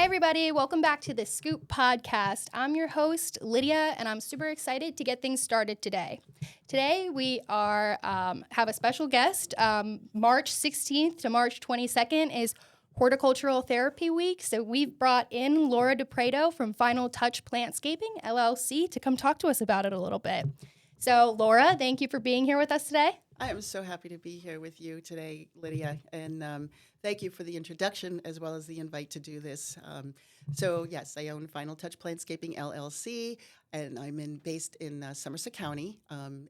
Hey, everybody. Welcome back to the Scoop Podcast. I'm your host, Lydia, and I'm super excited to get things started today. Today, we have a special guest. March 16th to March 22nd is Horticultural Therapy Week. So we've brought in Laura DePrado from Final Touch Plantscaping, LLC, to come talk to us about it a little bit. So, Laura, thank you for being here with us today. I am so happy to be here with you today, Lydia, and thank you for the introduction as well as the invite to do this. Yes, I own Final Touch Plantscaping LLC, and I'm based in Somerset County,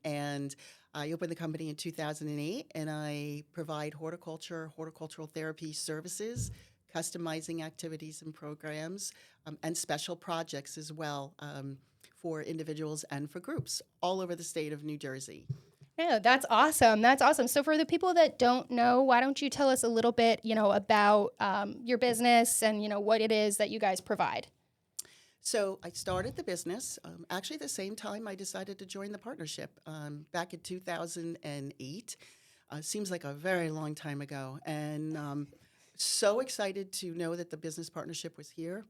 and I opened the company in 2008, and I provide horticultural therapy services, customizing activities and programs, and special projects as well for individuals and for groups all over the state of New Jersey. Yeah, that's awesome. That's awesome. So for the people that don't know, why don't you tell us a little bit, about your business and, what it is that you guys provide? So I started the business actually the same time I decided to join the partnership back in 2008. Seems like a very long time ago. And so excited to know that the business partnership was here.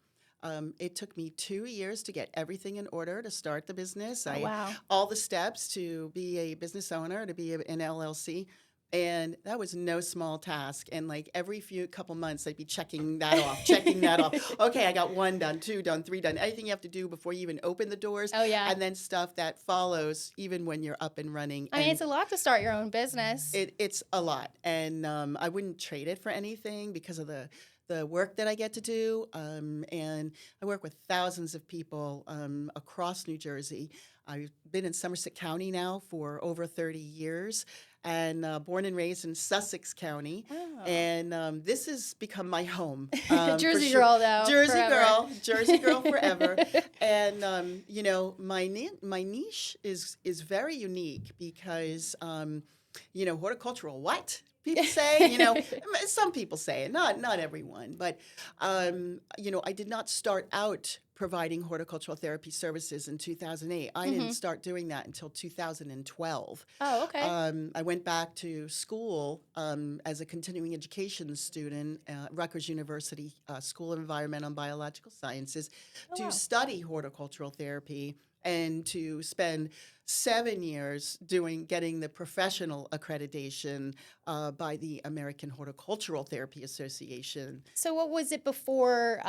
It took me 2 years to get everything in order to start the business. Oh, wow. All the steps to be a business owner, to be an LLC. And that was no small task. And like every couple months, I'd be checking that off. Okay, I got 1 done, 2 done, 3 done. Anything you have to do before you even open the doors. Oh, yeah. And then stuff that follows even when you're up and running. I mean, it's a lot to start your own business. It's a lot. And I wouldn't trade it for anything because of the work that I get to do, and I work with thousands of people across New Jersey. I've been in Somerset County now for over 30 years, and born and raised in Sussex County. Oh. And this has become my home. Jersey girl, though. Jersey girl forever. And my niche is very unique because horticultural what? People say, some people say it, not everyone, but, I did not start out providing horticultural therapy services in 2008. I didn't start doing that until 2012. Oh, okay. I went back to school as a continuing education student at Rutgers University School of Environmental and Biological Sciences to study horticultural therapy and to spend 7 years getting the professional accreditation by the American Horticultural Therapy Association. So what was it before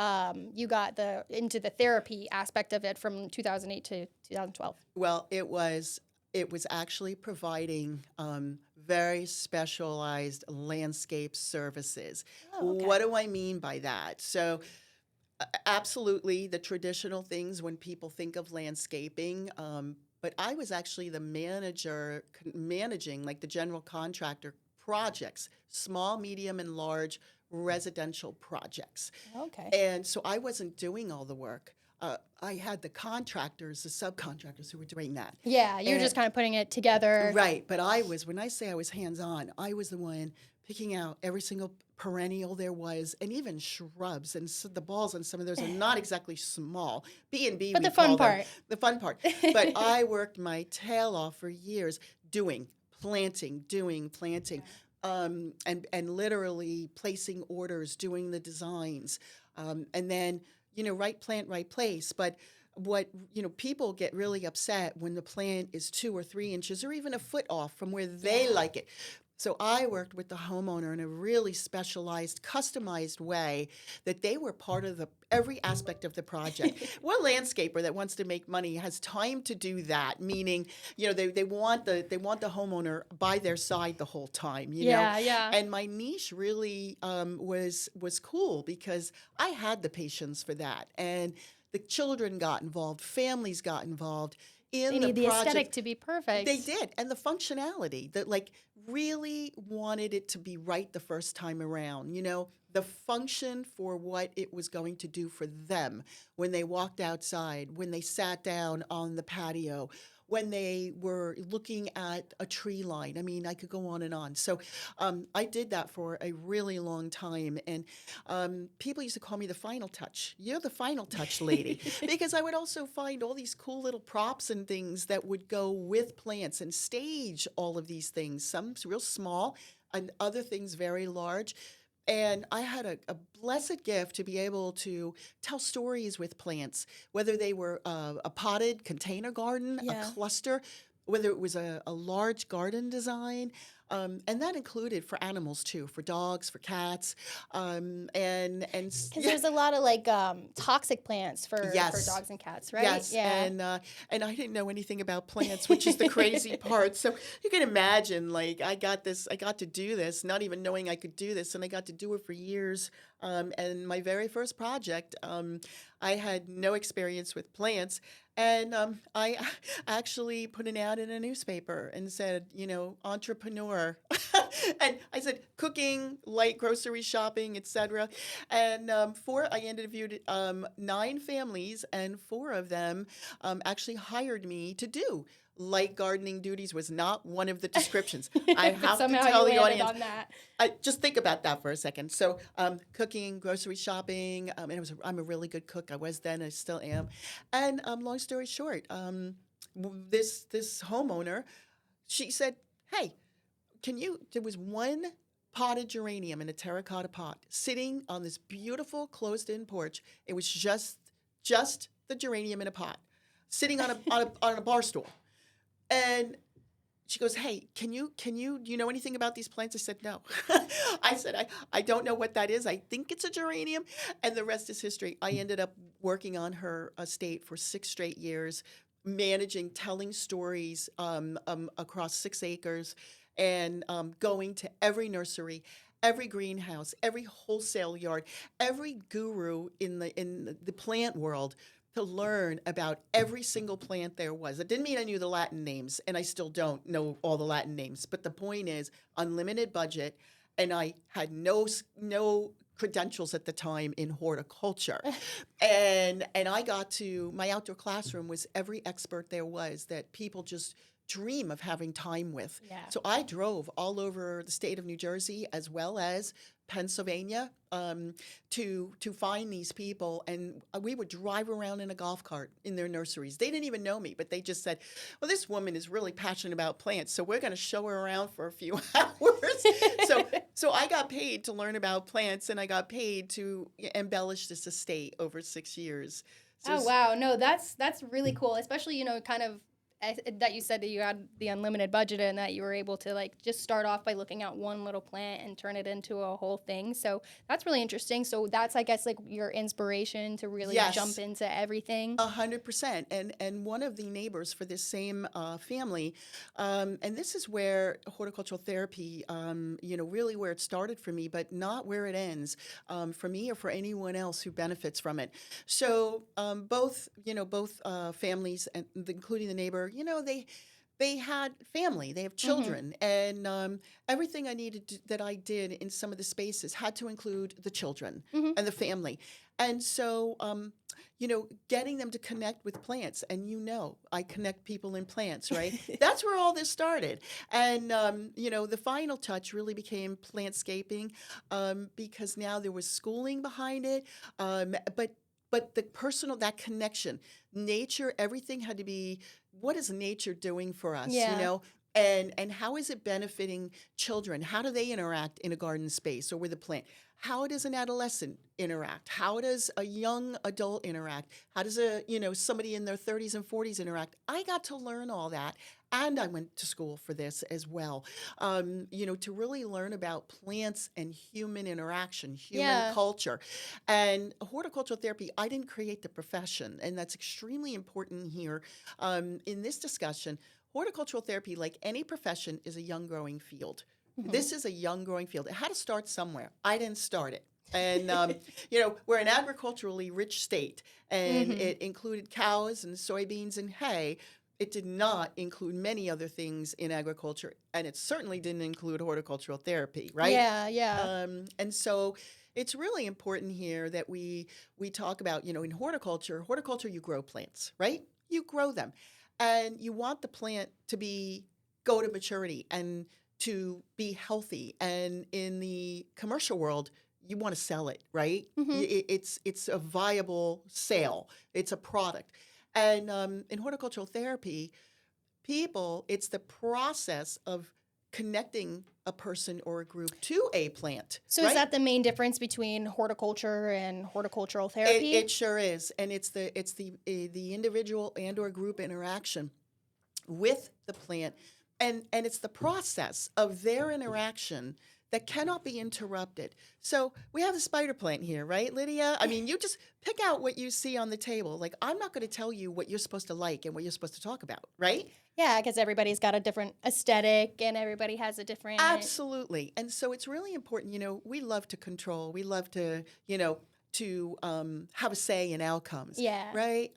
you got into the therapy aspect of it from 2008 to 2012? Well, it was actually providing very specialized landscape services. Oh, okay. What do I mean by that? So absolutely the traditional things when people think of landscaping, but I was actually the manager managing like the general contractor projects, small, medium, and large residential projects. Okay. And so I wasn't doing all the work. I had the contractors, the subcontractors who were doing that. Yeah, you're just kind of putting it together. Right, but when I say I was hands-on, I was the one picking out every single perennial there was, and even shrubs, and so the balls on some of those are not exactly small. B&B, but the fun part. The fun part. But I worked my tail off for years planting, and literally placing orders, doing the designs, and then right plant, right place. But what people get really upset when the plant is 2 or 3 inches or even a foot off from where they like it. So I worked with the homeowner in a really specialized, customized way that they were part of every aspect of the project. What landscaper that wants to make money has time to do that? Meaning, they want the homeowner by their side the whole time. Yeah. And my niche really was cool because I had the patience for that, and the children got involved, families got involved. They need the aesthetic to be perfect. They did, and the functionality that really wanted it to be right the first time around. The function for what it was going to do for them when they walked outside, when they sat down on the patio, when they were looking at a tree line. I mean, I could go on and on. So I did that for a really long time. And people used to call me the Final Touch. You're the Final Touch lady. Because I would also find all these cool little props and things that would go with plants and stage all of these things. Some real small and other things very large. And I had a blessed gift to be able to tell stories with plants, whether they were a potted container garden, a Yeah. cluster, whether it was a large garden design. And that included for animals too, for dogs, for cats, Because yeah, there's a lot of like toxic plants for yes. dogs and cats, right? Yes, Yeah. and I didn't know anything about plants, which is the crazy part. So you can imagine, like I got to do this, not even knowing I could do this, and I got to do it for years. And my very first project, I had no experience with plants, and I actually put an ad in a newspaper and said, entrepreneur, and I said cooking, light grocery shopping, etc. And I interviewed 9 families, and 4 of them actually hired me to do light gardening duties. Was not one of the descriptions. I But have to somehow you tell the landed audience. on that. Just think about that for a second. So, cooking, grocery shopping, and I'm a really good cook. I was then, I still am. And long story short, this homeowner, she said, "Hey, there was one potted geranium in a terracotta pot sitting on this beautiful closed-in porch. It was just the geranium in a pot, sitting on a bar stool." And she goes, "Hey, do you know anything about these plants?" I said, "No." I said, I don't know what that is. I think it's a geranium. And the rest is history. I ended up working on her estate for 6 straight years, managing, telling stories across 6 acres, and going to every nursery, every greenhouse, every wholesale yard, every guru in the plant world to learn about every single plant there was. It didn't mean I knew the Latin names, and I still don't know all the Latin names. But the point is, unlimited budget, and I had no credentials at the time in horticulture, and I got to my outdoor classroom was every expert there was that people just dream of having time with. Yeah. So I drove all over the state of New Jersey as well as Pennsylvania, to find these people, and we would drive around in a golf cart in their nurseries. They didn't even know me, but they just said, "Well, this woman is really passionate about plants, so we're going to show her around for a few hours." So I got paid to learn about plants, and I got paid to embellish this estate over 6 years. So Oh wow, no, that's really cool, especially kind of that you said that you had the unlimited budget and that you were able to like just start off by looking at one little plant and turn it into a whole thing. So that's really interesting. So that's I guess like your inspiration to really jump yes. into everything. 100%. And one of the neighbors for this same family, and this is where horticultural therapy, really where it started for me, but not where it ends, for me or for anyone else who benefits from it. So both families, and including the neighbor, they had family, they have Mhm. children, and everything that I did in some of the spaces had to include the children Mhm. and the family. And so, getting them to connect with plants, and I connect people in plants, right? That's where all this started. And, the final touch really became plantscaping, because now there was schooling behind it. But the personal, that connection, nature, everything had to be, what is nature doing for us, Yeah. And how is it benefiting children? How do they interact in a garden space or with a plant? How does an adolescent interact? How does a young adult interact? How does somebody in their 30s and 40s interact? I got to learn all that, and I went to school for this as well. To really learn about plants and human interaction, human Yeah. culture, and horticultural therapy. I didn't create the profession, and that's extremely important here, in this discussion. Horticultural therapy, like any profession, is a young growing field. Mhm. This is a young growing field. It had to start somewhere. I didn't start it. And, we're an agriculturally rich state, and Mhm. it included cows and soybeans and hay. It did not include many other things in agriculture, and it certainly didn't include horticultural therapy, right? Yeah, yeah. And so it's really important here that we talk about, in horticulture, you grow plants, right? You grow them, and you want the plant to go to maturity and to be healthy. And in the commercial world, you want to sell it, right? Mhm. It's a viable sale. It's a product. And in horticultural therapy, it's the process of connecting a person or a group to a plant. So is that the main difference between horticulture and horticultural therapy? It sure is, and it's the individual and or group interaction with the plant, and it's the process of their interaction that cannot be interrupted. So we have a spider plant here, right, Lydia? I mean, you just pick out what you see on the table. Like, I'm not going to tell you what you're supposed to like and what you're supposed to talk about, right? Yeah, because everybody's got a different aesthetic and everybody has a different... Absolutely. And so it's really important, we love to control. We love to, have a say in outcomes, Yeah. right?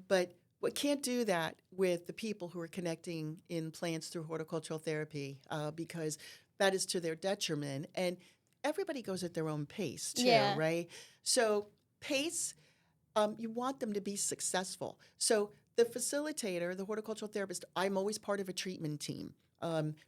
But we can't do that with the people who are connecting in plants through horticultural therapy because that is to their detriment. And everybody goes at their own pace too, Yeah. right? So pace, you want them to be successful. So the facilitator, the horticultural therapist, I'm always part of a treatment team.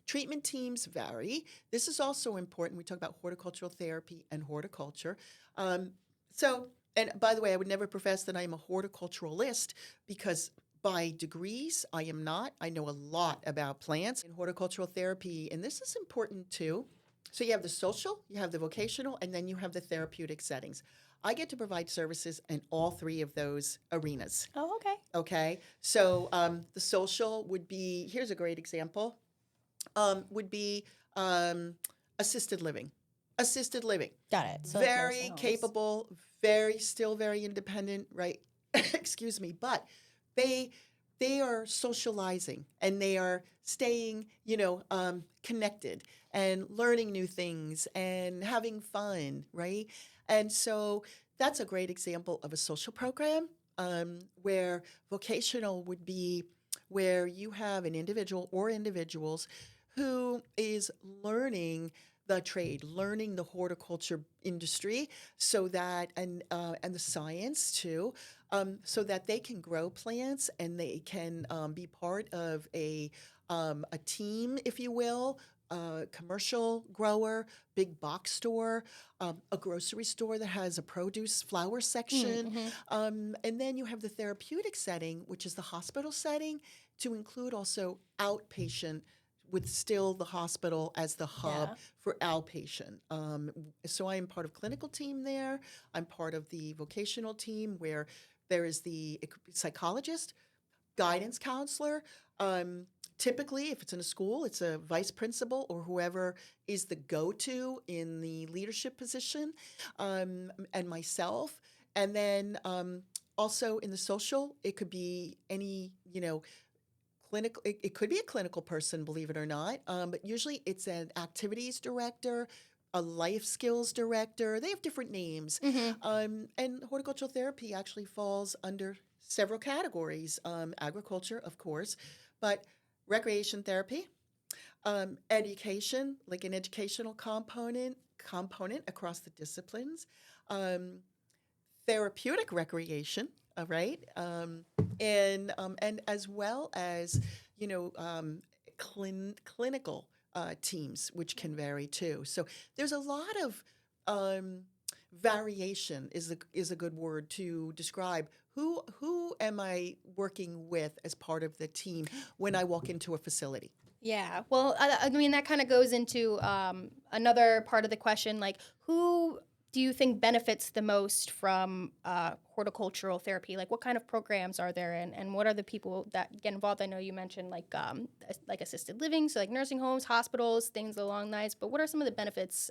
Treatment teams vary. This is also important. We talk about horticultural therapy and horticulture. And by the way, I would never profess that I am a horticulturalist because by degrees, I am not. I know a lot about plants and horticultural therapy, and this is important too. So you have the social, you have the vocational, and then you have the therapeutic settings. I get to provide services in all three of those arenas. Oh, okay. Okay, so the social would be, here's a great example, would be assisted living. Assisted living. Got it. So like nursing Very homes. capable, still very independent, right? Excuse me, but they are socializing and they are staying, connected and learning new things and having fun, right? And so that's a great example of a social program where vocational would be where you have an individual or individuals who is learning the trade, learning the horticulture industry, so that and the science too, so that they can grow plants and they can be part of a team, if you will, commercial grower, big box store, a grocery store that has a produce flower section, and then you have the therapeutic setting, which is the hospital setting, to include also outpatient, with still the hospital as the hub for outpatient. So I am part of clinical team there. I'm part of the vocational team where there is the psychologist, guidance counselor. Typically, if it's in a school, it's a vice principal or whoever is the go-to in the leadership position, and myself. And then also in the social, it could be any, clinical. It could be a clinical person, believe it or not, but usually it's an activities director, a life skills director. They have different names. And horticultural therapy actually falls under several categories. Agriculture, of course, but recreation therapy, education, like an educational component across the disciplines, therapeutic recreation, right, and as well as clinical teams, which can vary too. So there's a lot of variation is a good word to describe who am I working with as part of the team when I walk into a facility. Yeah. Well, I mean, that kind of goes into another part of the question, like who do you think benefits the most from horticultural therapy? Like what kind of programs are there and what are the people that get involved? I know you mentioned like assisted living, so like nursing homes, hospitals, things along those lines, but what are some of the benefits?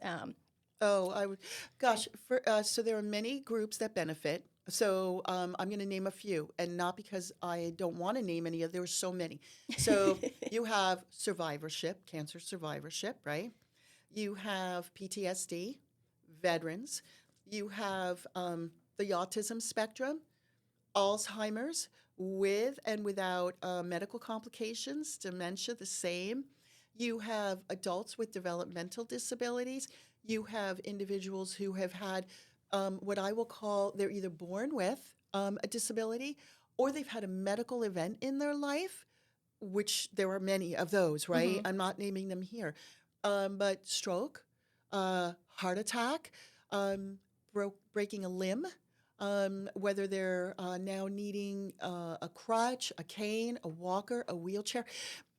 So there are many groups that benefit. So I'm going to name a few, and not because I don't want to name any. There are so many. So you have survivorship, cancer survivorship, right? You have PTSD, veterans. You have the autism spectrum, Alzheimer's, with and without medical complications, dementia, the same. You have adults with developmental disabilities. You have individuals who have had what I will call, they're either born with a disability or they've had a medical event in their life, which there are many of those, right? I'm not naming them here. But stroke, heart attack, breaking a limb, whether they're now needing a crutch, a cane, a walker, a wheelchair.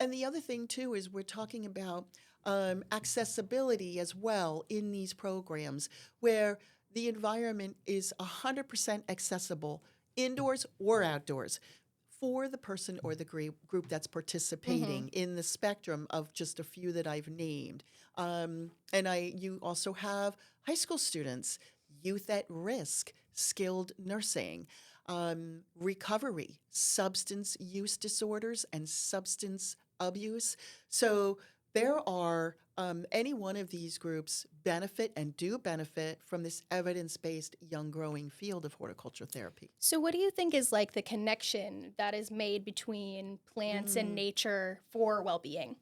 And the other thing, too, is we're talking about accessibility as well in these programs where the environment is 100% accessible indoors or outdoors for the person or the group that's Mm-hmm. participating in the spectrum of just a few that I've named. You also have high school students, youth at risk, skilled nursing, recovery, substance use disorders, and substance abuse. So there are any one of these groups benefit and do benefit from this evidence-based young growing field of horticulture therapy. So, what do you think is like the connection that is made between plants and Mm. nature for well being?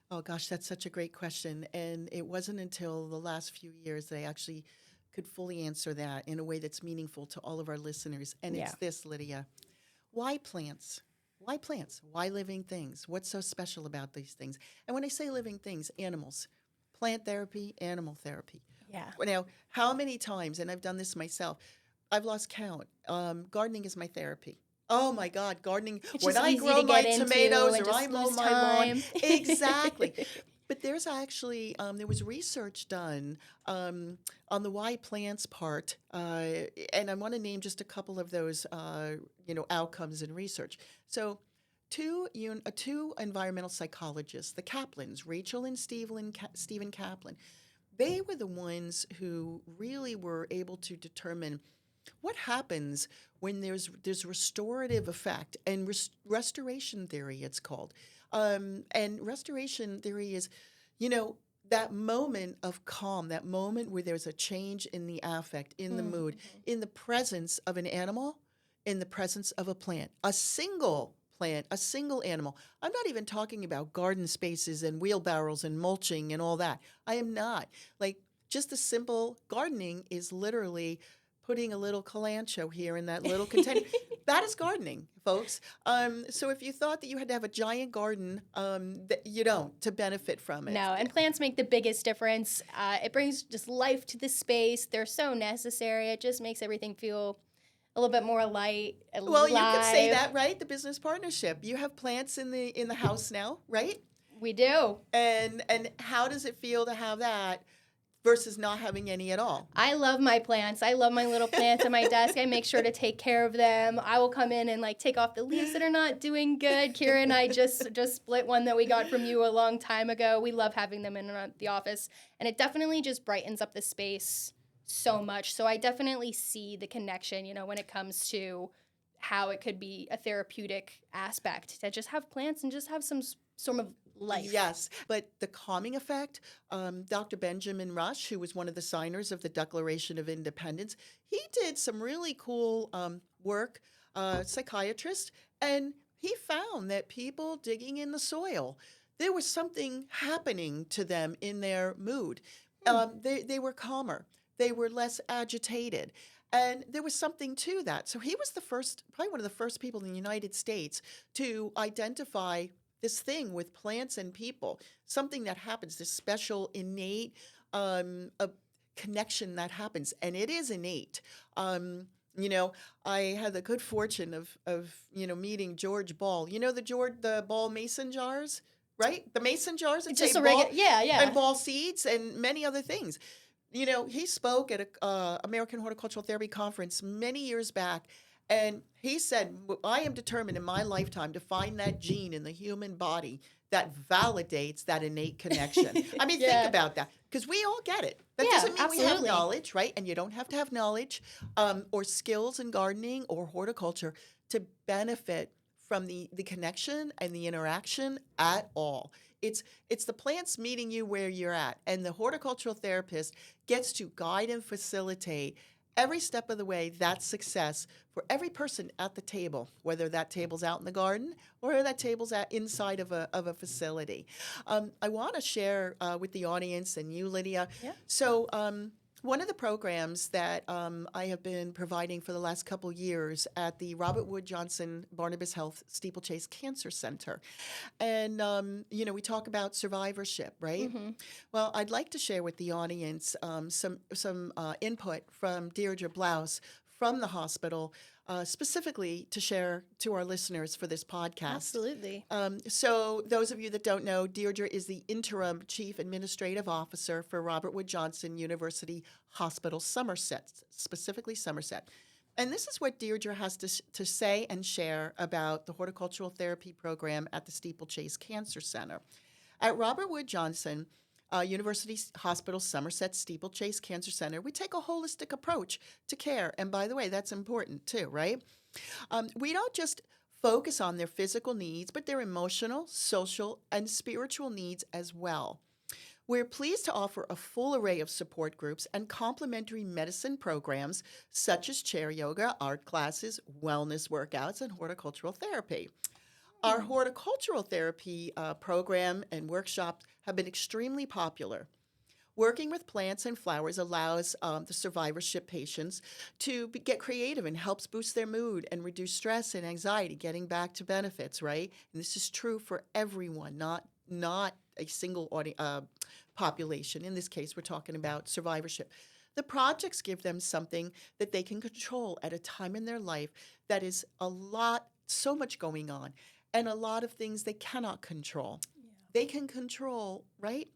Oh gosh, that's such a great question. And it wasn't until the last few years that I actually could fully answer that in a way that's meaningful to all of our listeners. And Yeah. it's this, Lydia. Why plants? Why plants? Why living things? What's so special about these things? And when I say living things, animals, plant therapy, animal therapy. Yeah. Now, how many times, and I've done this myself, I've lost count. Gardening is my therapy. Oh my God, gardening. It's When just I easy grow to my get into tomatoes and or I just mow lose my lawn, time. exactly. But there's actually there was research done on the why plants part, and I want to name just a couple of those outcomes in research. So, two environmental psychologists, the Kaplans, Rachel and Stephen Kaplan, they were the ones who really were able to determine what happens when there's restorative effect and restoration theory, it's called. And restoration theory is, you know, that moment of calm, that moment where there's a change in the affect, in the mood, Mm-hmm. in the presence of an animal, in the presence of a plant, a single plant, a single animal. I'm not even talking about garden spaces and wheelbarrows and mulching and all that. I am not. Like, just the simple gardening is literally putting a little calancho here in that little container. That is gardening, folks. So if you thought that you had to have a giant garden, you don't to benefit from it. No, and plants make the biggest difference. It brings just life to the space. They're so necessary. It just makes everything feel a little bit more light, Well, you could say alive. that, right? The business partnership. You have plants in the house now, right? We do. And how does it feel to have that versus not having any at all? I love my plants. I love my little plants at my desk. I make sure to take care of them. I will come in and like take off the leaves that are not doing good. Kira and I just split one that we got from you a long time ago. We love having them in the office, and it definitely just brightens up the space so much. So I definitely see the connection, when it comes to how it could be a therapeutic aspect to just have plants and just have some sort of life. Yes, but the calming effect, Dr. Benjamin Rush, who was one of the signers of the Declaration of Independence, he did some really cool work, psychiatrist, and he found that people digging in the soil, there was something happening to them in their mood. They were calmer, they were less agitated. And there was something to that. So he was probably one of the first people in the United States to identify this thing with plants and people, something that happens, this special innate a connection that happens, and it is innate. I had the good fortune of meeting George Ball. You know the Ball mason jars, right? The mason jars that Just say a regular, ball yeah. and ball seeds and many other things. He spoke at a American Horticultural Therapy conference many years back, and he said, I am determined in my lifetime to find that gene in the human body that validates that innate connection. I mean, think Yeah. about that, because we all get it. That Yeah, doesn't mean we have absolutely. knowledge, right? And you don't have to have knowledge or skills in gardening or horticulture to benefit from the connection and the interaction at all. It's the plants meeting you where you're at, and the horticultural therapist gets to guide and facilitate every step of the way that success for every person at the table, whether that table's out in the garden or that table's inside of a facility. I want to share with the audience and you, Lydia. Yeah. So one of the programs that I have been providing for the last couple years at the Robert Wood Johnson Barnabas Health Steeplechase Cancer Center. And, we talk about survivorship, right? Mm-hmm. Well, I'd like to share with the audience some input from Deirdre Blouse from the hospital, specifically to share to our listeners for this podcast. Absolutely. So those of you that don't know, Deirdre is the interim chief administrative officer for Robert Wood Johnson University Hospital, Somerset, specifically Somerset. And this is what Deirdre has to say and share about the horticultural therapy program at the Steeplechase Cancer Center. At Robert Wood Johnson University Hospital, Somerset Steeplechase Cancer Center, we take a holistic approach to care. And by the way, that's important too, right? We don't just focus on their physical needs, but their emotional, social, and spiritual needs as well. We're pleased to offer a full array of support groups and complementary medicine programs such as chair yoga, art classes, wellness workouts, and horticultural therapy. Our horticultural therapy program and workshops have been extremely popular. Working with plants and flowers allows the survivorship patients to get creative and helps boost their mood and reduce stress and anxiety, getting back to benefits, right? And this is true for everyone, not a single population. In this case, we're talking about survivorship. The projects give them something that they can control at a time in their life that is so much going on, and a lot of things they cannot control. Yeah. They can control, right?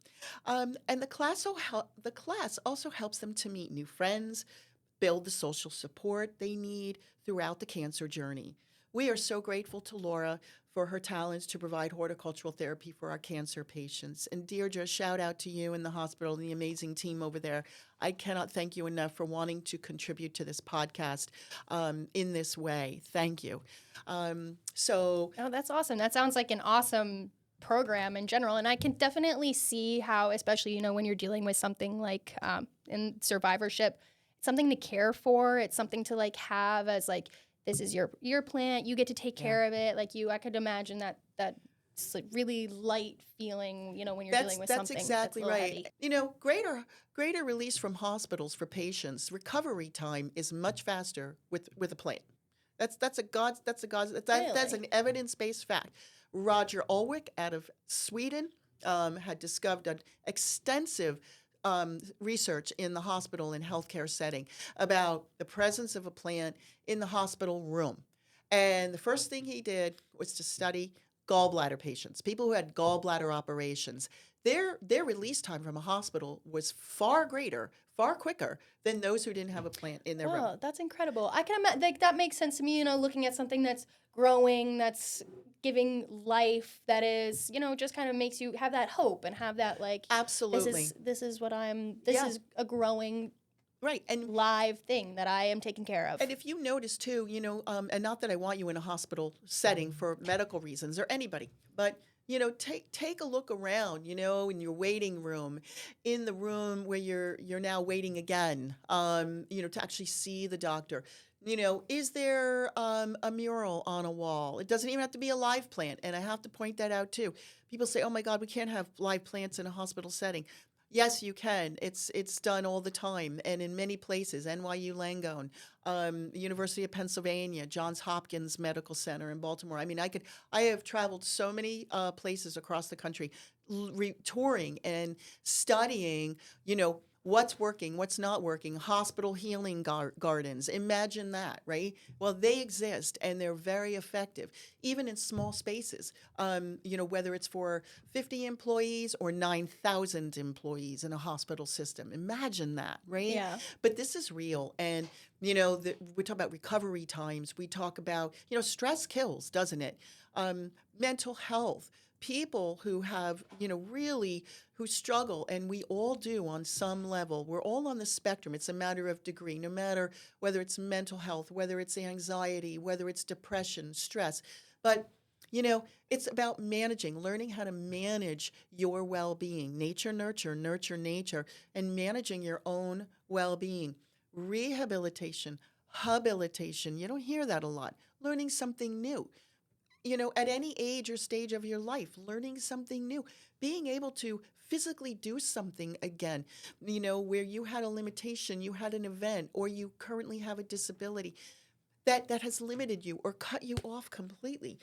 And the class also helps them to meet new friends, build the social support they need throughout the cancer journey. We are so grateful to Laura for her talents to provide horticultural therapy for our cancer patients. And Deirdre, shout out to you and the hospital and the amazing team over there. I cannot thank you enough for wanting to contribute to this podcast in this way. Thank you. Oh, that's awesome. That sounds like an awesome program in general. And I can definitely see how, especially, when you're dealing with something like in survivorship, it's something to care for. It's something to have as this is your plant. You get to take care of it. I could imagine that really light feeling, when you're dealing with something. That's exactly right. Heavy. Greater release from hospitals for patients. Recovery time is much faster with a plant. That's an evidence-based fact. Roger Ulrich out of Sweden had discovered extensive research in the hospital and healthcare setting about the presence of a plant in the hospital room. And the first thing he did was to study gallbladder patients, people who had gallbladder operations. Their release time from a hospital was far greater, far quicker than those who didn't have a plant in their room. Oh, that's incredible. I can imagine that makes sense to me, looking at something that's growing, that's giving life, that is, just kind of makes you have that hope and have that Absolutely. This is is a growing right and live thing that I am taking care of. And if you notice too, and not that I want you in a hospital setting for medical reasons or anybody, but take a look around, in your waiting room, in the room where you're now waiting again, to actually see the doctor. Is there a mural on a wall? It doesn't even have to be a live plant, and I have to point that out too. People say, "Oh my God, we can't have live plants in a hospital setting." Yes, you can. It's done all the time, and in many places. NYU Langone, University of Pennsylvania, Johns Hopkins Medical Center in Baltimore. I mean, I have traveled so many places across the country, touring and studying. What's working, what's not working, hospital healing gardens. Imagine that, right? Well, they exist and they're very effective, even in small spaces, whether it's for 50 employees or 9,000 employees in a hospital system. Imagine that, right? Yeah. But this is real. And, we talk about recovery times. We talk about, stress kills, doesn't it? Mental health. People who have, who struggle, and we all do on some level. We're all on the spectrum. It's a matter of degree, no matter whether it's mental health, whether it's anxiety, whether it's depression, stress. But, it's about learning how to manage your well-being, nature, nurture, nurture, nature, and managing your own well-being. Rehabilitation, habilitation, you don't hear that a lot. Learning something new. At any age or stage of your life, learning something new, being able to physically do something again, where you had a limitation, you had an event, or you currently have a disability that has limited you or cut you off completely.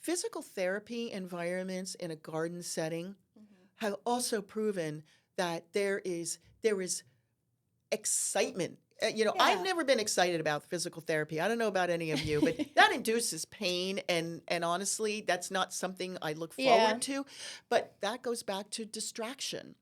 Physical therapy environments in a garden setting have also proven that there is excitement I've Yeah. never been excited about physical therapy. I don't know about any of you, but that induces pain, and honestly, that's not something I look Yeah. forward to. But that goes back to distraction.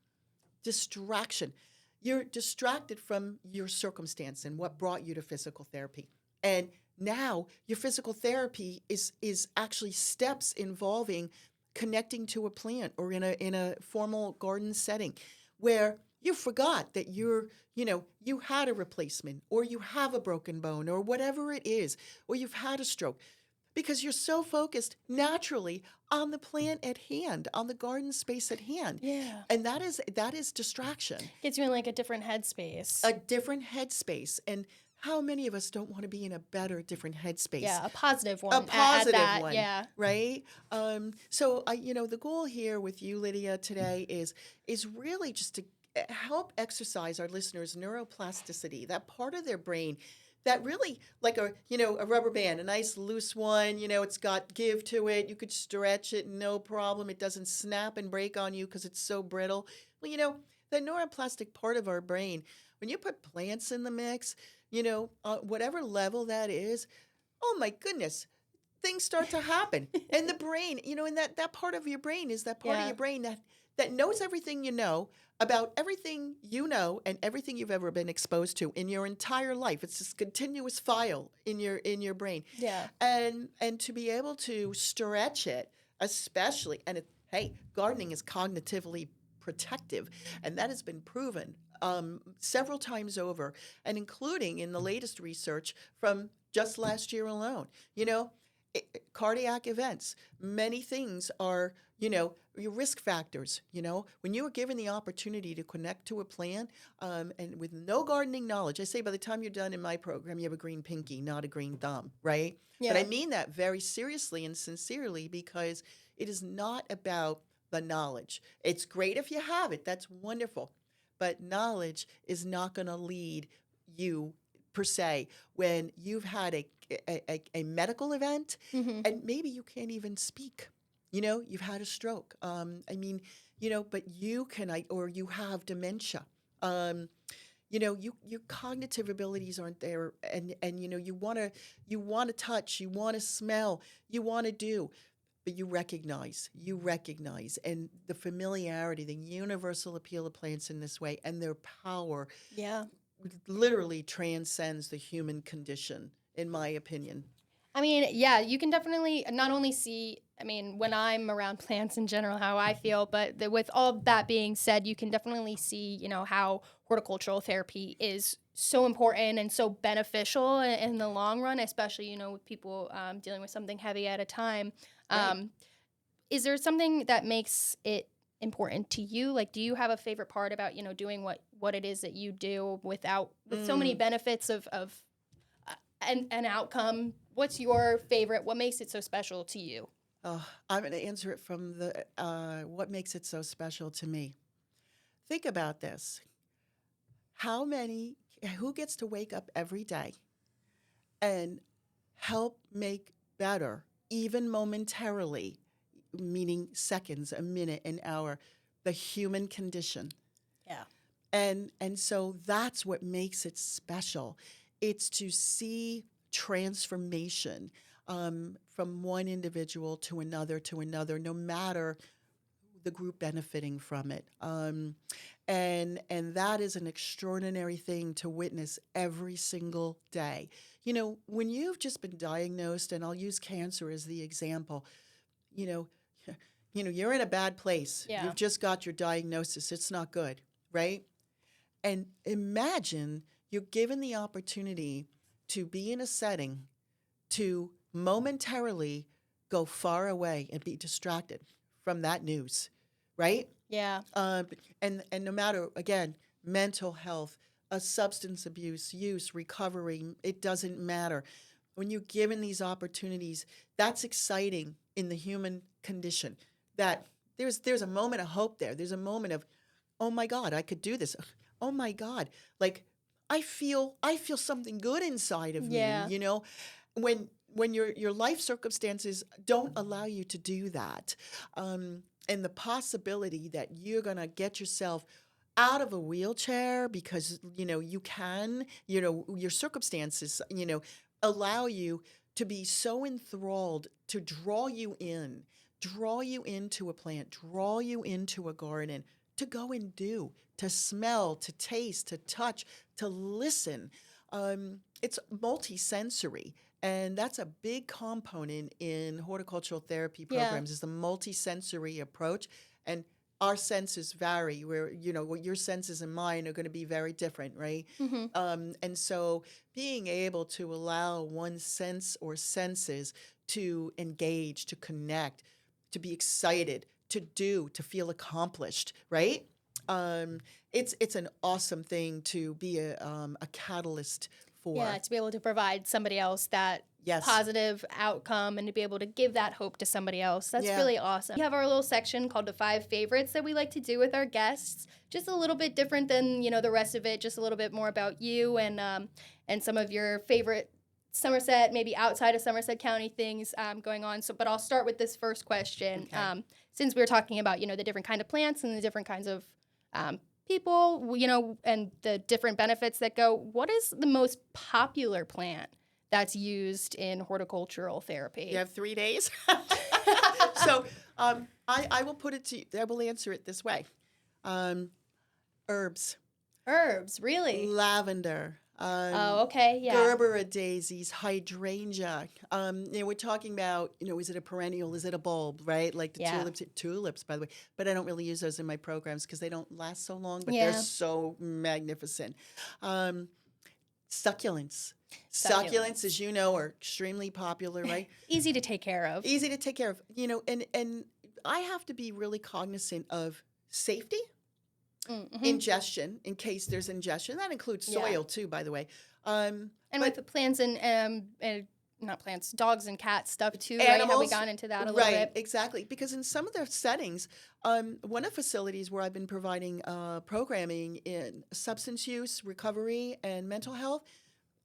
Distraction. You're distracted from your circumstance and what brought you to physical therapy. And now your physical therapy is actually steps involving connecting to a plant or in a formal garden setting where you forgot that you had a replacement or you have a broken bone or whatever it is, or you've had a stroke because you're so focused naturally on the plant at hand, on the garden space at hand. Yeah. And that is distraction, Gets you in like a different headspace. a different headspace. And how many of us don't want to be in a better, different headspace? Yeah, a positive one A at positive that. one, Yeah. right? So the goal here with you, Lydia, today is really just to help exercise our listeners' neuroplasticity, that part of their brain that really like a rubber band, a nice loose one. It's got give to it. You could stretch it, no problem. It doesn't snap and break on you because it's so brittle. Well, the neuroplastic part of our brain, when you put plants in the mix, whatever level that is, oh my goodness, things start to happen. And the brain, and that part of your brain is that part of Yeah. your brain that knows everything you know about everything you know and everything you've ever been exposed to in your entire life. It's this continuous file in your brain. Yeah. And to be able to stretch it, especially, hey, gardening is cognitively protective, and that has been proven several times over, and including in the latest research from just last year alone. Cardiac events, many things are, your risk factors. When you are given the opportunity to connect to a plant, and with no gardening knowledge, I say by the time you're done in my program, you have a green pinky, not a green thumb, right? But I Yeah. mean that very seriously and sincerely because it is not about the knowledge. It's great if you have it, that's wonderful. But knowledge is not going to lead you per se when you've had a medical event Mm-hmm. and maybe you can't even speak. You've had a stroke. But you can, or you have dementia. Your cognitive abilities aren't there, and you want to touch, you want to smell, you want to do, but you recognize, and the familiarity, the universal appeal of plants in this way, and their power Yeah. literally transcends the human condition, in my opinion. I mean, yeah, you can definitely not only see, I mean, when I'm around plants in general, how I feel, but with all that being said, you can definitely see, how horticultural therapy is so important and so beneficial in the long run, especially, with people dealing with something heavy at a time. Right. Um, is there something that makes it important to you? Like, do you have a favorite part about, doing what it is that you do with so many Mm. benefits of an outcome? What's your favorite? What makes it so special to you? I'm going to answer it from the what makes it so special to me. Think about this. Who gets to wake up every day and help make better, even momentarily, meaning seconds, a minute, an hour, the human condition? Yeah. And so that's what makes it special. It's to see transformation from one individual to another, no matter the group benefiting from it. And that is an extraordinary thing to witness every single day. When you've just been diagnosed, and I'll use cancer as the example, you know, you're in a bad place. Yeah. You've just got your diagnosis. It's not good, right? And imagine you're given the opportunity to be in a setting to momentarily go far away and be distracted from that news, right? Yeah. And no matter, again, mental health, substance abuse, use, recovery, it doesn't matter. When you're given these opportunities, that's exciting in the human condition. That there's a moment of hope there. There's a moment of, oh my God, I could do this. Oh my God, like I feel something good inside of me. Yeah. When your life circumstances don't allow you to do that, and the possibility that you're gonna get yourself out of a wheelchair because, you can, your circumstances, allow you to be so enthralled to draw you into a plant, draw you into a garden, to go and do, to smell, to taste, to touch, to listen. It's multisensory. And that's a big component in horticultural therapy Yeah. programs is the multisensory approach. And our senses vary where, what your senses and mine are going to be very different, right? Hmm. And so being able to allow one sense or senses to engage, to connect, to be excited, to do, to feel accomplished, right? Um, it's an awesome thing to be a catalyst Yeah, for. to be able to provide somebody else that Yes. positive outcome and to be able to give that hope to somebody else. That's Yeah. really awesome. We have our little section called the 5 favorites that we like to do with our guests. Just a little bit different than, the rest of it, just a little bit more about you and some of your favorite Somerset, maybe outside of Somerset County things going on. So, but I'll start with this first question. Okay. Since we were talking about, the different kind of plants and the different kinds of people, and the different benefits that go, what is the most popular plant that's used in horticultural therapy? You have 3 days. So I will put it to you. I will answer it this way. Herbs, Herbs, really? lavender, Oh, okay, yeah. Gerbera daisies, hydrangea. We're talking about, is it a perennial? Is it a bulb, right? Like the Yeah. tulips, by the way. But I don't really use those in my programs because they don't last so long, but Yeah. they're so magnificent. Succulents. Succulents. Succulents, as you know, are extremely popular, right? Easy to take care of. Easy to take care of, and I have to be really cognizant of safety, Mm-hmm. ingestion, in case there's ingestion. That includes Yeah. soil too, by the way. And but- with the plants and not plants, dogs and cats stuff too, right? How we Animals, got into that a little right, bit. exactly. Because in some of the settings, one of the facilities where I've been providing programming in substance use, recovery, and mental health,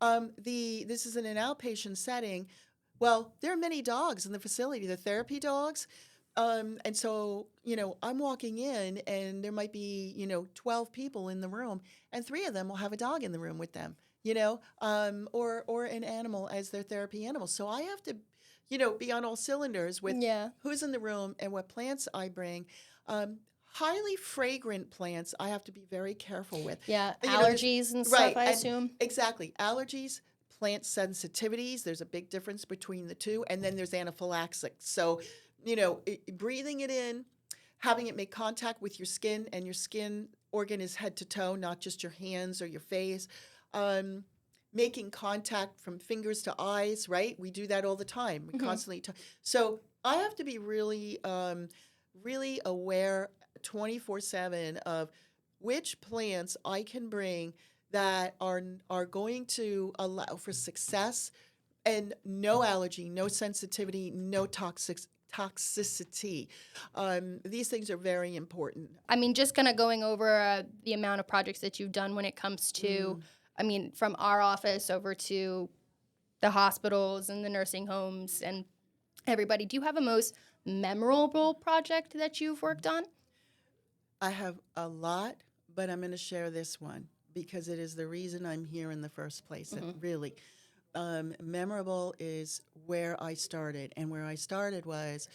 this is in an outpatient setting. Well, there are many dogs in the facility, the therapy dogs. And so, I'm walking in and there might be, 12 people in the room and 3 of them will have a dog in the room with them, or an animal as their therapy animal. So I have to, be on all cylinders with Yeah. who's in the room and what plants I bring. Highly fragrant plants I have to be very careful with. Yeah. You know, there's- Allergies and right, stuff, I and- assume. Exactly. Allergies, plant sensitivities, there's a big difference between the two. And then there's anaphylaxis. So, breathing it in, having it make contact with your skin, and your skin organ is head to toe, not just your hands or your face. Making contact from fingers to eyes, right? We do that all the time. We constantly so I have to be really, really aware 24/7 of which plants I can bring that are going to allow for success and no allergy, no sensitivity, no toxicity. These things are very important. I mean, just kind of going over the amount of projects that you've done when it comes to, from our office over to the hospitals and the nursing homes and everybody. Do you have a most memorable project that you've worked on? I have a lot, but I'm going to share this one because it is the reason I'm here in the first place. And really, memorable is where I started. And where I started was,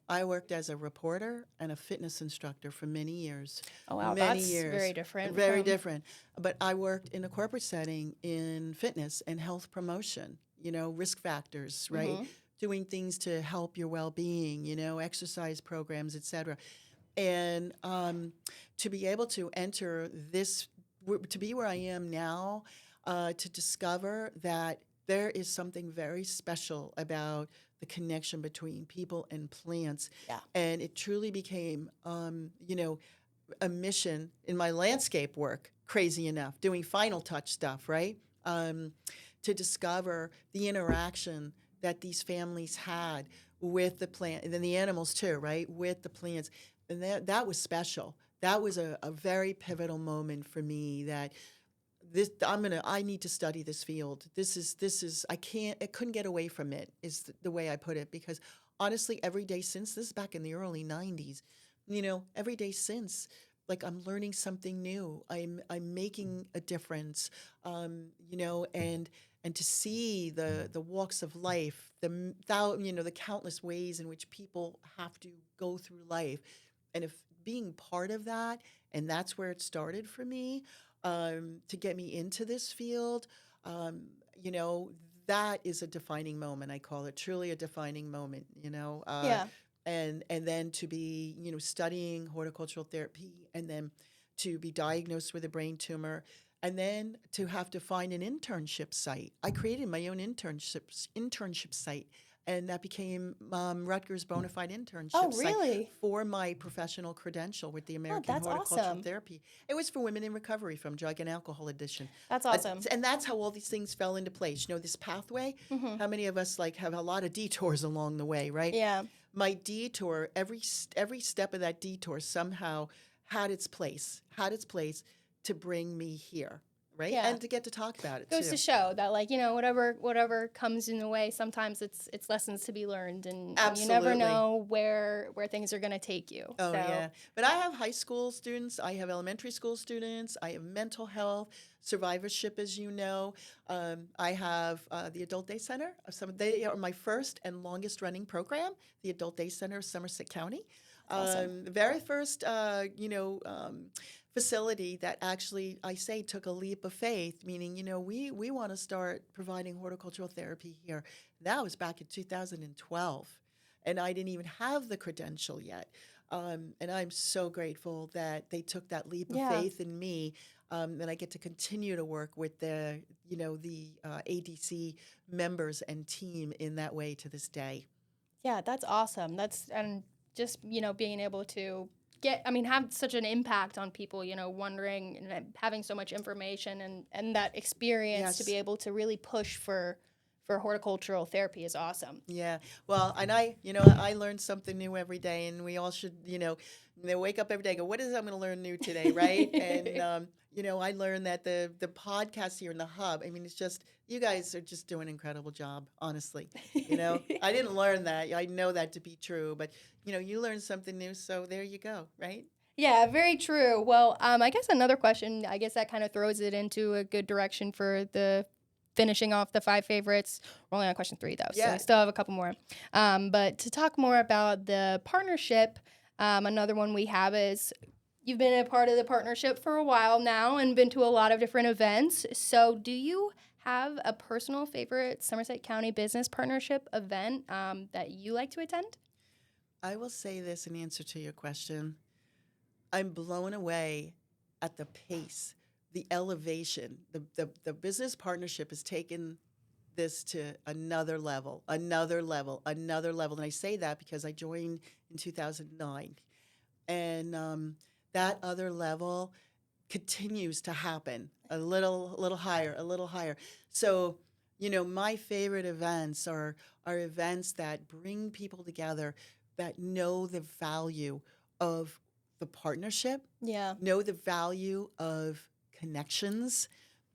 I worked as a reporter and a fitness instructor for many years. Oh, wow. Many That's years. very different. Very different. But I worked in a corporate setting in fitness and health promotion, risk factors, right? Doing things to help your well-being, exercise programs, et cetera. And to be able to enter this, to be where I am now, to discover that there is something very special about the connection between people and plants. Yeah. And it truly became, a mission in my landscape work, crazy enough, doing Final Touch stuff, right? To discover the interaction that these families had with the plant, and then the animals too, right? With the plants. And that was special. That was a very pivotal moment for me that I need to study this field. This is I couldn't get away from it is the way I put it, because honestly, every day since, this is back in the early 90s, every day since, like I'm learning something new. I'm making a difference, and to see the walks of life, the countless ways in which people have to go through life, and if being part of that, and that's where it started for me, to get me into this field, um, you know, that is a defining moment. I call it truly a defining moment. Yeah. And then to be studying horticultural therapy, and then to be diagnosed with a brain tumor, and then to have to find an internship site. I created my own internship site, and that became Rutgers bona fide Oh, internship site really? for my professional credential with the Oh, American that's Horticultural awesome. Therapy. It was for women in recovery from drug and alcohol addiction. That's awesome. And that's how all these things fell into place. This pathway, Hmm. how many of us like have a lot of detours along the way, right? Yeah. My detour, every step of that detour somehow had its place to bring me here, right? Yeah. And to get to talk about it Goes too. to show that, like, whatever comes in the way, sometimes it's lessons to be learned, and you never Absolutely. know where things are going to take you. Oh, So yeah. But I have high school students. I have elementary school students. I have mental health, survivorship, as you know. I have the Adult Day Center. They are my first and longest running program, the Adult Day Center of Somerset County. that's awesome. The very first, facility that actually, I say, took a leap of faith, meaning, we want to start providing horticultural therapy here. That was back in 2012. And I didn't even have the credential yet. And I'm so grateful that they took that leap of Yeah. faith in me, and I get to continue to work with the ADC members and team in that way to this day. Yeah, that's awesome. That's and just being able to have such an impact on people, wondering and having so much information and that experience to Yes. be able to really push for horticultural therapy is awesome. Yeah. Well, and I learn something new every day, and we all should, they wake up every day and go, what is it I'm going to learn new today, right? And, I learned that the podcast here in the hub, I mean, it's just, you guys are just doing an incredible job, honestly. I didn't learn that. I know that to be true, but, you learn something new, so there you go, right? Yeah, very true. Well, I guess another question, I guess that kind of throws it into a good direction for the finishing off the 5 favorites. We're only on question 3, though, so Yeah. we still have a couple more. But to talk more about the partnership, another one we have is you've been a part of the partnership for a while now and been to a lot of different events. So do you have a personal favorite Somerset County business partnership event that you like to attend? I will say this in answer to your question. I'm blown away at the pace, the elevation. The business partnership has taken this to another level, another level, another level. And I say that because I joined in 2009. And that other level continues to happen a little higher, a little higher. So, my favorite events are events that bring people together that know the value of the partnership, Yeah. know the value of connections,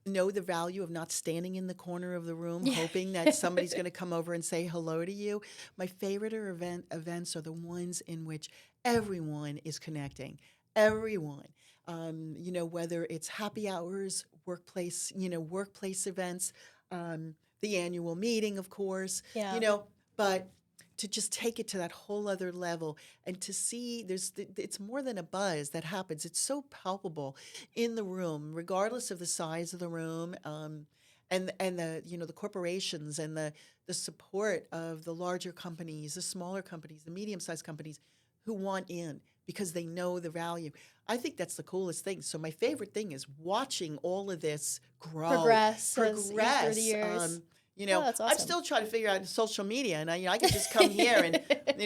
know the value of not standing in the corner of the room Yeah. hoping that somebody's going to come over and say hello to you. My favorite events are the ones in which everyone is connecting. Everyone. Whether it's happy hours, workplace events, the annual meeting, of course, Yeah. but to just take it to that whole other level and to see it's more than a buzz that happens. It's so palpable in the room, regardless of the size of the room, and the corporations and the support of the larger companies, the smaller companies, the medium-sized companies who want in because they know the value. I think that's the coolest thing. So my favorite thing is watching all of this Progress through the years. Oh, that's I'm awesome. still trying to figure out social media, and I could just come here and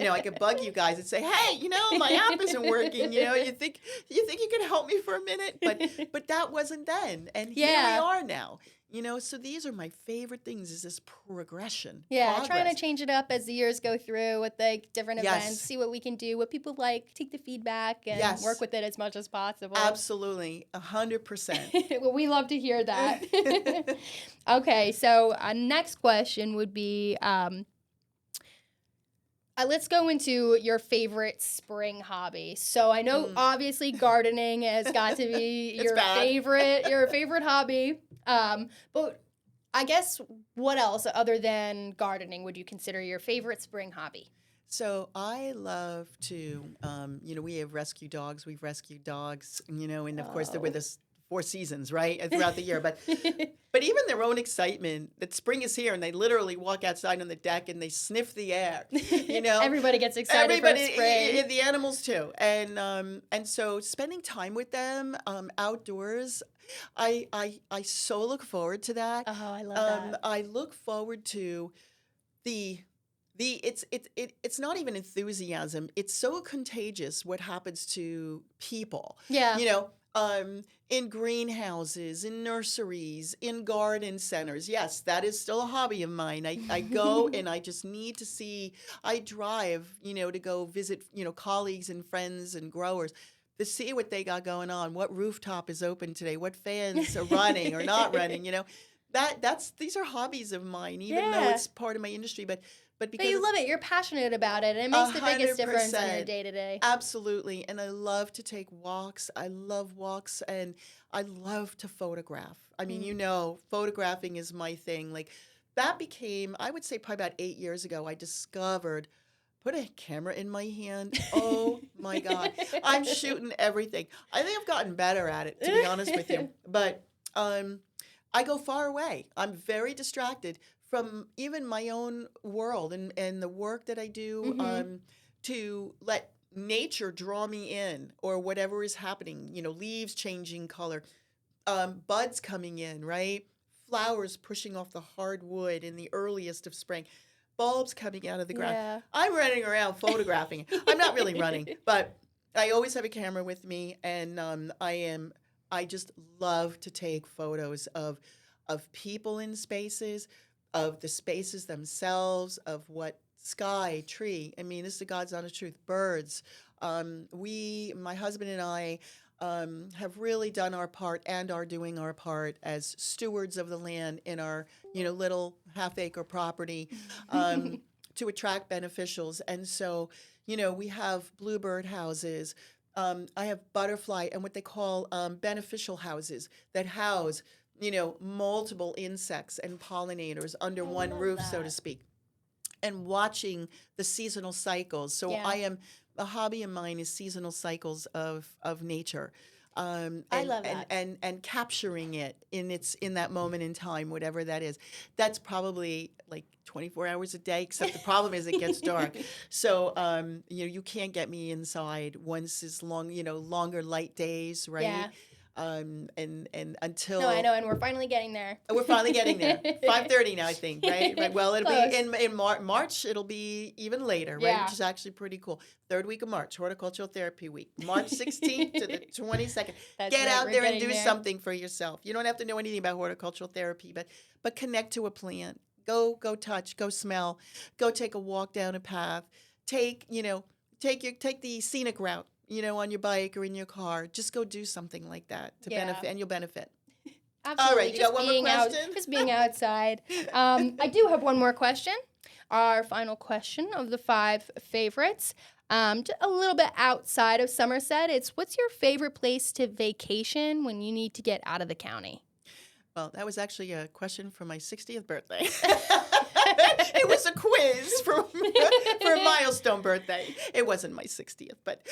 I could bug you guys and say, hey, my app isn't working. You think you could help me for a minute, but that wasn't then, and here we Yeah. are now. So these are my favorite things: is this progression, Yeah, trying progress. to change it up as the years go through with like different Yes. events, see what we can do, what people like, take the feedback, and Yes. work with it as much as possible. Absolutely, 100%. Well, we love to hear that. Okay, so next question would be, Let's go into your favorite spring hobby. So I know obviously gardening has got to be It's your bad. favorite hobby. But I guess what else other than gardening would you consider your favorite spring hobby? So I love to, we have rescue dogs. We've rescued dogs, and of course they're with us 4 seasons, right, throughout the year. But even their own excitement that spring is here, and they literally walk outside on the deck and they sniff the air. Everybody gets excited for spring. The animals too, and so spending time with them outdoors, I so look forward to that. Oh, I love that. I look forward to the it's not even enthusiasm. It's so contagious what happens to people. Yeah. In greenhouses, in nurseries, in garden centers. Yes, that is still a hobby of mine. I go and I just need to see. I drive, to go visit, colleagues and friends and growers to see what they got going on. What rooftop is open today? What fans are running or not running? These are hobbies of mine, even though it's part of my industry. But because you love it, you're passionate about it, and it makes the biggest difference in your day to day. Absolutely, and I love to take walks. I love walks, and I love to photograph. I mean, photographing is my thing. Like that became, I would say, probably about 8 years ago. I discovered. Put a camera in my hand. Oh my God, I'm shooting everything. I think I've gotten better at it, to be honest with you. But I go far away. I'm very distracted from even my own world and the work that I do to let nature draw me in, or whatever is happening, leaves changing color, buds coming in, right? Flowers pushing off the hardwood in the earliest of spring, bulbs coming out of the ground. Yeah. I'm running around photographing. I'm not really running, but I always have a camera with me, and I just love to take photos of people in spaces, of the spaces themselves, of what sky, tree. I mean, this is the God's honest truth. Birds. My husband and I, have really done our part and are doing our part as stewards of the land in our, little half-acre property, to attract beneficials. And so, we have bluebird houses. I have butterfly and what they call beneficial houses that house multiple insects and pollinators under one roof, so to speak, and watching the seasonal cycles. So a hobby of mine is seasonal cycles of nature. I love that. And capturing it in that moment in time, whatever that is. That's probably like 24 hours a day, except the problem is it gets dark. So, you can't get me inside once it's longer light days, right? Yeah. And until No, I know, and we're finally getting there. We're finally getting there. 5:30 now, I think, right? Well, it'll Close. be in March. It'll be even later, right? Yeah. Which is actually pretty cool. 3rd week of March, Horticultural Therapy Week, March 16th to the 22nd. Get out there and do something for yourself. You don't have to know anything about horticultural therapy, but connect to a plant. Go touch. Go smell. Go take a walk down a path. Take the scenic route. On your bike or in your car, just go do something like that to benefit, and you'll benefit. Absolutely. All right, you got one more question? Just being outside. I do have one more question. Our final question of the 5 favorites. Just a little bit outside of Somerset. It's, what's your favorite place to vacation when you need to get out of the county? Well, that was actually a question for my 60th birthday. It was a quiz for a milestone birthday. It wasn't my 60th, but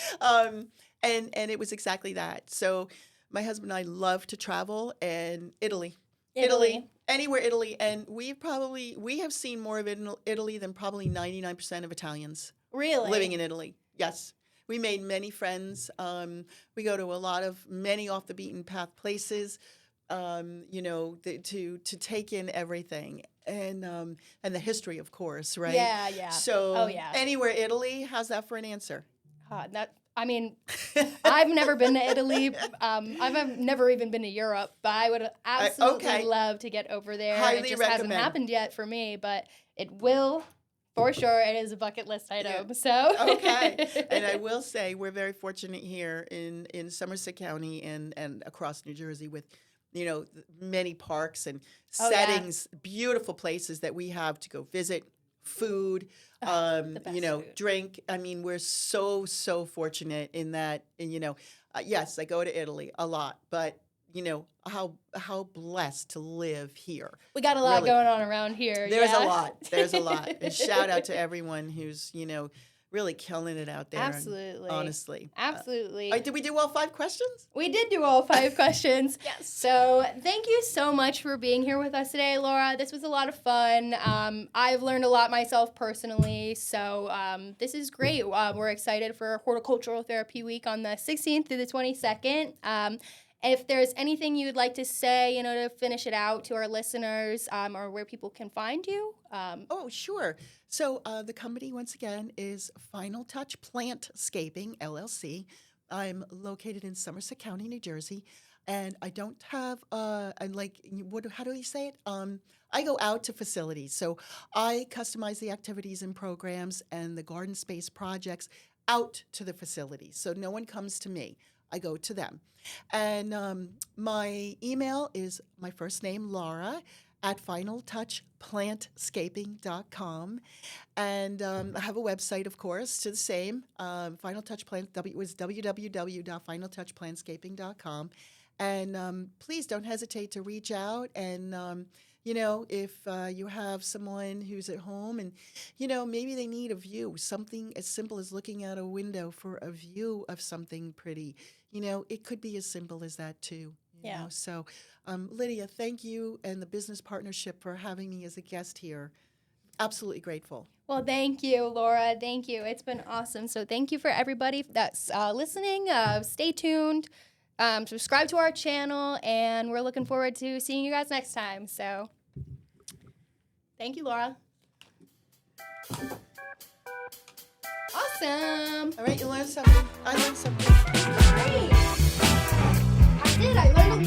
and it was exactly that. So my husband and I love to travel, and Italy, anywhere Italy, and we have seen more of Italy than probably 99% of Italians. Really? Living in Italy, yes. We made many friends. We go to many off the beaten path places. To take in everything, and the history, of course, right? Yeah. So, anywhere Italy, how's that for an answer? I've never been to Italy. I've never even been to Europe, but I would absolutely love to get over there. Highly it just recommend. hasn't happened yet for me, but it will. For sure, it is a bucket list item. Yeah. So okay, and I will say we're very fortunate here in Somerset County and across New Jersey with many parks and settings, beautiful places that we have to go visit, food, The best food. drink. I mean, we're so, so fortunate in that, and, yes, I go to Italy a lot, but, how blessed to live here. We got a lot Really. going on around here. There's yeah. a lot. There's a lot. And shout out to everyone who's, really killing it out there. and Absolutely. honestly. Absolutely. Did we do all 5 questions? We did do all 5 questions. Yes. So thank you so much for being here with us today, Laura. This was a lot of fun. I've learned a lot myself personally, so this is great. We're excited for Horticultural Therapy Week on the 16th through the 22nd. If there's anything you'd like to say, to finish it out to our listeners, or where people can find you. Oh, sure. So the company, once again, is Final Touch Plantscaping, LLC. I'm located in Somerset County, New Jersey, and I don't have, how do you say it? I go out to facilities. So I customize the activities and programs and the garden space projects out to the facilities. So no one comes to me. I go to them. And my email is my first name, Laura, at finaltouchplantscaping.com. And I have a website, of course, to the same. Final Touch Plant was www.finaltouchplantscaping.com. And please don't hesitate to reach out. And, if you have someone who's at home and, maybe they need a view, something as simple as looking out a window for a view of something pretty, it could be as simple as that too. Yeah. So, Lydia, thank you and the business partnership for having me as a guest here. Absolutely grateful. Well, thank you, Laura. Thank you. It's been awesome. So thank you for everybody that's listening. Stay tuned. Subscribe to our channel, and we're looking forward to seeing you guys next time. So thank you, Laura. Awesome. All right, you learned something. I learned something. Great. I did. I learned a